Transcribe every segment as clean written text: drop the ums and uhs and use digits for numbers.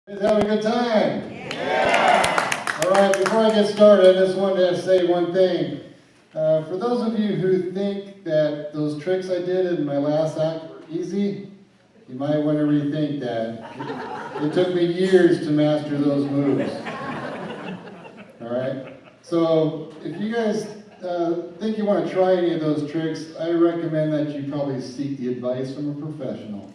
Is having a good time? Yeah! All right, before I get started, I just wanted to say one thing. For those of you who think that those tricks I did in my last act were easy, you might want to rethink that. It took me years to master those moves. All right? So, if you guys think you want to try any of those tricks, I recommend that you probably seek the advice from a professional,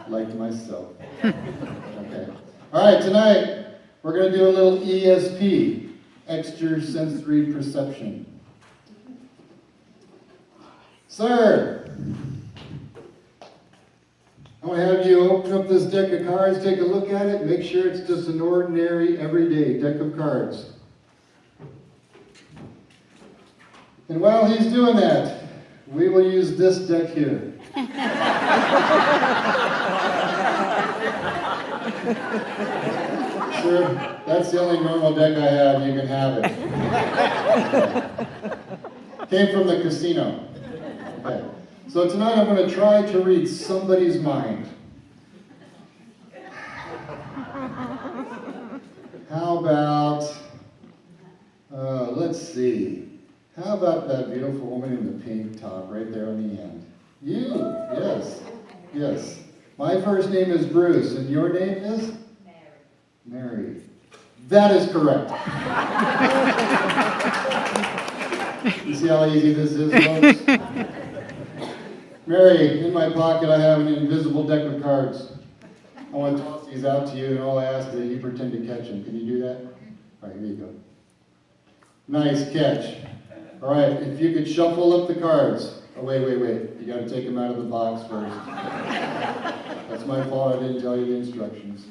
like myself. Okay. All right, tonight we're going to do a little ESP, extrasensory perception. Sir, I want to have you open up this deck of cards, take a look at it, make sure it's just an ordinary, everyday deck of cards. And while he's doing that, we will use this deck here. Sir, that's the only normal deck I have. You can have it. Came from the casino. Okay. So tonight I'm going to try to read somebody's mind. How about, let's see. How about that beautiful woman in the pink top right there on the end? You, yes, yes. My first name is Bruce, and your name is? Mary. That is correct. You see how easy this is, folks? Mary, in my pocket I have an invisible deck of cards. I want to toss these out to you, and all I ask is that you pretend to catch them. Can you do that? All right, here you go. Nice catch. All right, if you could shuffle up the cards. Oh, wait. You got to take them out of the box first. That's my fault. I didn't tell you the instructions.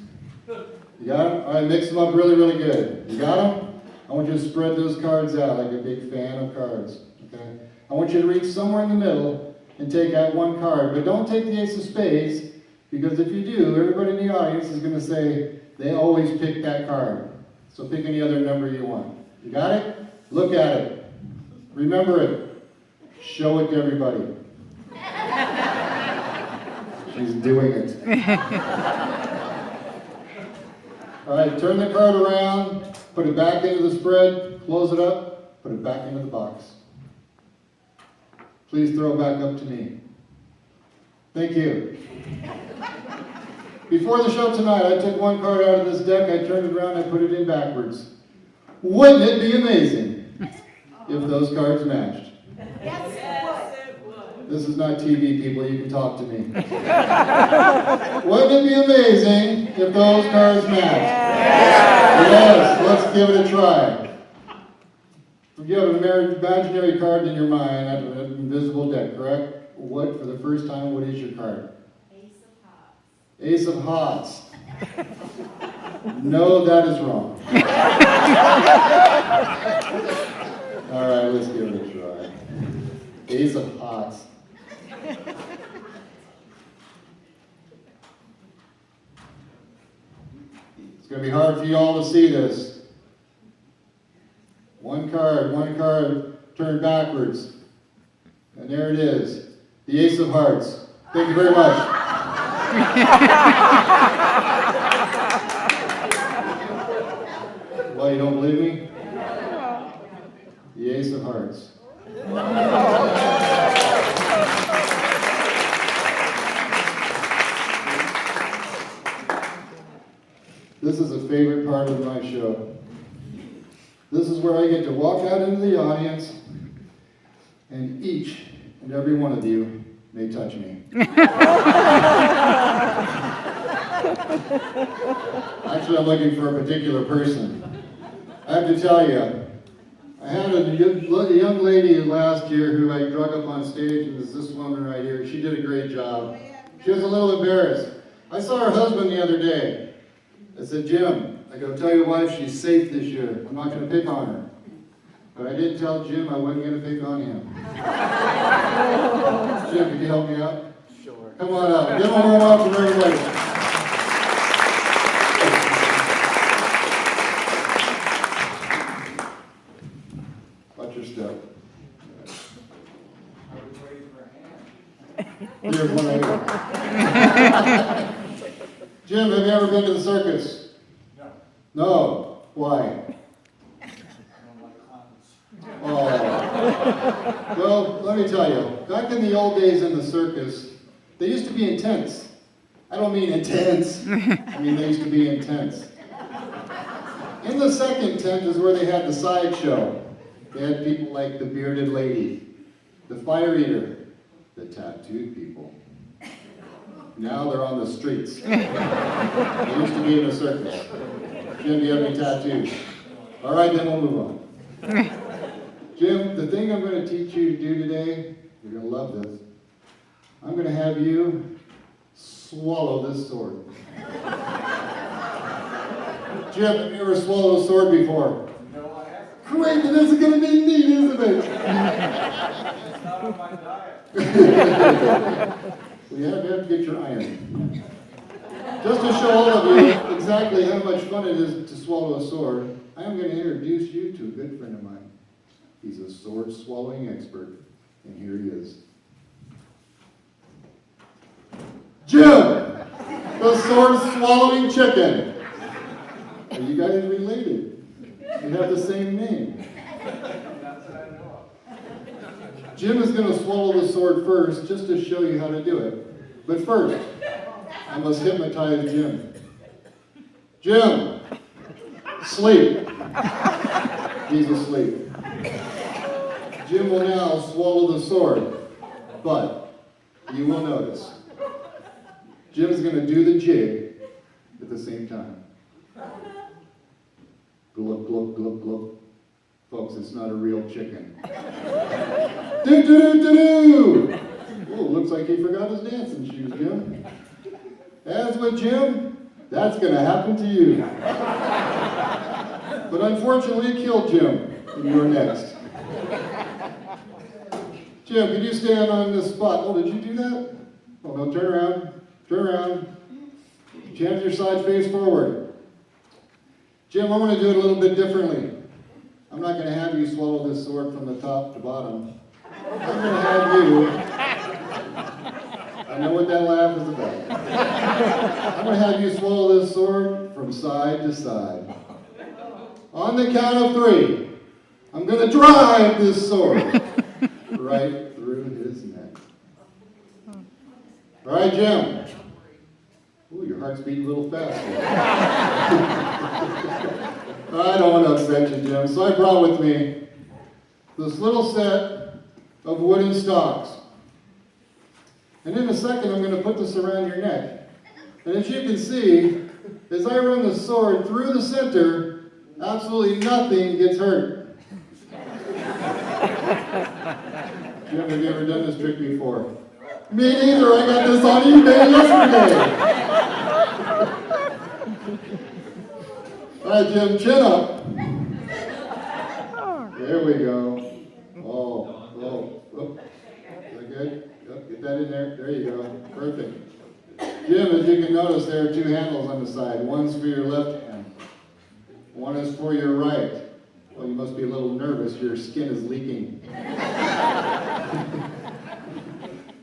You got them? All right, mix them up really, really good. You got them? I want you to spread those cards out like a big fan of cards. Okay? I want you to reach somewhere in the middle and take out one card. But don't take the ace of spades, because if you do, everybody in the audience is going to say they always pick that card. So pick any other number you want. You got it? Look at it. Remember it. Show it to everybody. She's doing it. All right, turn the card around, put it back into the spread, close it up, put it back into the box. Please throw it back up to me. Thank you. Before the show tonight, I took one card out of this deck, I turned it around, I put it in backwards. Wouldn't it be amazing if those cards matched? Yes, it would. This is not TV, people. You can talk to me. Wouldn't it be amazing if those cards matched? Yes, let's give it a try. If you have an imaginary card in your mind, an invisible deck, correct? What, for the first time, what is your card? Ace of Hearts. Ace of Hearts. No, that is wrong. All right, let's give it a try. Ace of Hearts. It's going to be hard for you all to see this. One card turned backwards. And there it is, the Ace of Hearts. Thank you very much. Well, you don't believe me? The Ace of Hearts. This is a favorite part of my show. This is where I get to walk out into the audience, and each and every one of you may touch me. Actually, I'm looking for a particular person. I have to tell you, I had a young lady last year who I drug up on stage, and it's this woman right here. She did a great job. She was a little embarrassed. I saw her husband the other day. I said, Jim, I go, tell your wife she's safe this year. I'm not going to pick on her. But I did tell Jim I wasn't going to pick on him. Jim, can you help me out? Sure. Come on up. Give him a warm welcome, everybody. Watch your step. Here's one right here. Jim, have you ever been been to the circus? No. No. Why? I don't like clowns. Oh. Well, let me tell you, back in the old days in the circus, they used to be intense. I don't mean intense. I mean they used to be intense. In the second tent is where they had the sideshow. They had people like the bearded lady, the fire eater, the tattooed people. Now they're on the streets. They used to be in the circus. Jim, do you have any tattoos? All right, then we'll move on. Jim, the thing I'm going to teach you to do today, you're going to love this. I'm going to have you swallow this sword. Jim, have you ever swallowed a sword before? No, I haven't. Great, then this is going to be neat, isn't it? It's not on my diet. Well, you have to get your iron. Just to show all of you exactly how much fun it is to swallow a sword, I am going to introduce you to a good friend of mine. He's a sword swallowing expert, and here he is. Jim, the sword swallowing chicken. Are you guys related? You have the same name. Not that I know of. Jim is going to swallow the sword first, just to show you how to do it. But first, I must hypnotize Jim. Jim, sleep. He's asleep. Jim will now swallow the sword, but you will notice, Jim's going to do the jig at the same time. Glub, glub, glub, glub. Folks, it's not a real chicken. Do, do, do, do, do. Oh, looks like he forgot his dancing shoes, Jim. As with Jim, that's going to happen to you. But unfortunately, it killed Jim, and you're next. Jim, could you stand on this spot? Oh, did you do that? Oh, no, turn around. Turn around. Chance your side face forward. Jim, I want to do it a little bit differently. I'm not going to have you swallow this sword from the top to bottom. I'm going to have you, I know what that laugh is about. I'm going to have you swallow this sword from side to side. On the count of 3, I'm going to drive this sword right through his neck. All right, Jim. Ooh, your heart's beating a little faster. I don't want to upset you, Jim, so I brought with me this little set of wooden stocks. And in a second, I'm going to put this around your neck. And as you can see, as I run the sword through the center, absolutely nothing gets hurt. Jim, have you ever done this trick before? Me neither. I got this on eBay yesterday. All right, Jim, chin up. There we go. Oh. Is that good? Yep, get that in there. There you go. Perfect. Jim, as you can notice, there are 2 handles on the side. One's for your left hand. One is for your right. Well, you must be a little nervous. Your skin is leaking.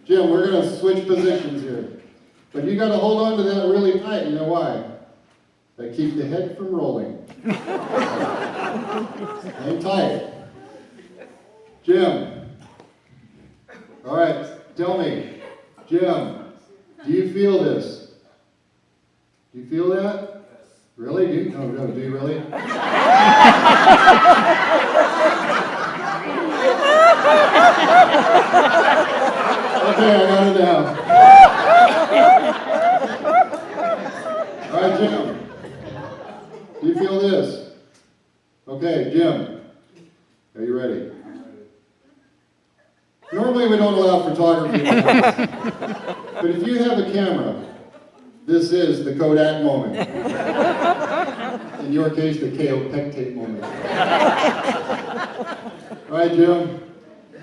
Jim, we're going to switch positions here. But you got to hold on to that really tight. You know why? That keeps the head from rolling. Hang tight. Jim. All right, tell me. Jim, do you feel this? Do you feel that? Really? No, do you really? Okay, I got it now. All right, Jim. Do you feel this? Okay, Jim. Are you ready? Normally we don't allow photography in the house. But if you have a camera, this is the Kodak moment. In your case, the KO Pectate moment. All right, Jim.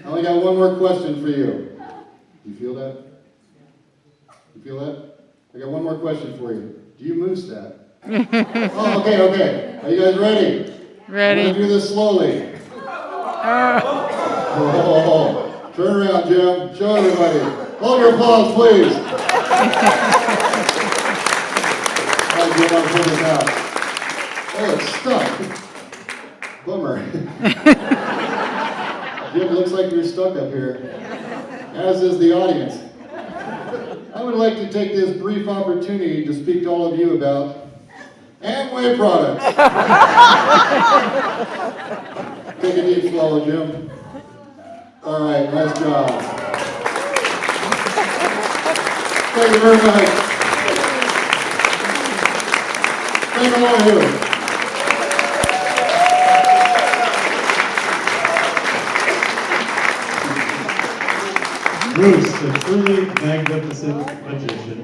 I only got one more question for you. Do you feel that? You feel that? I got one more question for you. Do you moose that? Oh, okay. Are you guys ready? Ready. I'm going to do this slowly. Turn around, Jim. Show everybody. Hold your applause, please. All right, you want to pull this out. Oh, it's stuck. Bummer. Jim, looks like you're stuck up here, as is the audience. I would like to take this brief opportunity to speak to all of you about Amway products. Take a deep swallow, Jim. All right, nice job. Thank you very much. Thank all of you. Bruce, a truly magnificent magician.